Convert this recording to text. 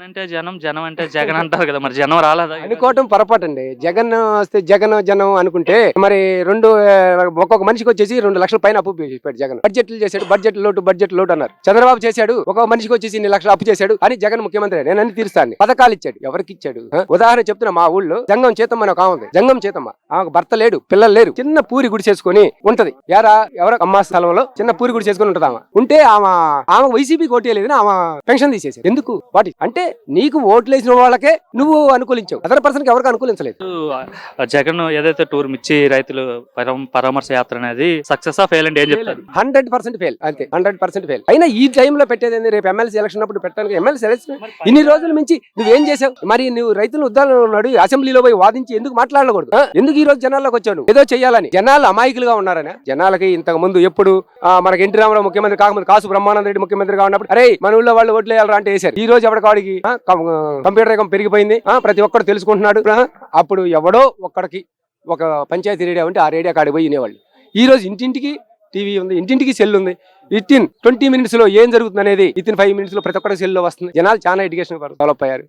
అంటే జనం, జనం అంటే జగన్ అంటారు కదా! మరి జనం రాలేదా ఈరోజు? అనుకోవటం పొరపాటండి. జగన్ వస్తే జనం అనుకుంటే మరి ఒక్కొక్క మనిషికి వచ్చేసి 2 లక్షల పైన అప్పు చేశాడు జగన్. బడ్జెట్లు చేశాడు, బడ్జెట్ లోటు అన్నారు. చంద్రబాబు చేశాడు, ఒక్కొక్క మనిషికి వచ్చేసి 2 లక్షలు అప్పు చేశాడు అని జగన్ ముఖ్యమంత్రి. నేను అన్ని తీరుస్తాను. పథకాలు ఇచ్చాడు, ఎవరికి ఇచ్చాడు? ఉదాహరణ చెప్తున్నా, మా ఊళ్ళో జంగం చేతమ్మ అని ఒక ఆమె ఉంది. జంగం చేతమ్మ, ఆమెకు భర్త లేడు, పిల్లలు లేరు, చిన్న పూరి గుడి చేసుకుని ఉంటది. ఎవరో అమ్మ స్థలంలో చిన్న పూరి గుడి చేసుకుని ఉంటది. ఆమె ఉంటే ఆమె వైసీపీకి ఓటు లేదని ఆమె పెన్షన్ తీసేశారు. ఎందుకు? వాటి అంటే నీకు ఓట్లేసిన వాళ్ళకే నువ్వు అనుకూలించావు, అదర్ పర్సన్ కి ఎవరికి అనుకూలించలేదు. జగన్ ఏదైతే టూర్ మిర్చి రైతులు పరామర్శ యాత్ర అనేది సక్సెస్ ఆ ఫెయిల్ అంటే ఏం చెప్తారు? 100% ఫెయిల్, అంతే. 100% ఫెయిల్. అయినా ఈ టైంలో పెట్టేది ఏంది? రేపు ఎమ్మెల్సీ ఎలక్షన్ అప్పుడు పెట్టడానికి. ఎమ్మెల్సీ ఎలక్షన్ ఇన్ని రోజుల నుంచి నువ్వేం చేసావు? మరి నువ్వు రైతులు ఉద్దాలు ఉన్నాడు, అసెంబ్లీలో పోయి వాదించి ఎందుకు మాట్లాడకూడదు? ఎందుకు ఈ రోజు జనాల్లోకి వచ్చావు? ఏదో చెయ్యాలని. జనాలు అమాయకులుగా ఉన్నారనే. జనాలకి ఇంతకు ముందు ఎప్పుడు మనకి ఎన్టీ రామారావు ముఖ్యమంత్రి కాకముందు కాసు బ్రహ్మానంద రెడ్డి ముఖ్యమంత్రిగా ఉన్నప్పుడు అరే మన ఊళ్ళో వాళ్ళు ఓట్లు వేయాలరా అంటే వేశారు. ఈ రోజు ఎవడికాడికి కంప్యూటర్ రేగం పెరిగిపోయింది, ప్రతి ఒక్కరు తెలుసుకుంటున్నాడు. అప్పుడు ఎవడో ఒక్కడికి ఒక పంచాయతీ రేడియో ఉంటే ఆ రేడియో కాడికి పోయి వినేవాళ్ళు. ఈ రోజు ఇంటింటికి టీవీ ఉంది, ఇంటింటికి సెల్ ఉంది. 20 minutes లో ఏం జరుగుతుంది అనేది 5 minutes లో ప్రతి ఒక్కరికి సెల్ లో వస్తుంది. జనాలు చాలా ఎడ్యుకేషన్ డెవలప్ అయ్యారు.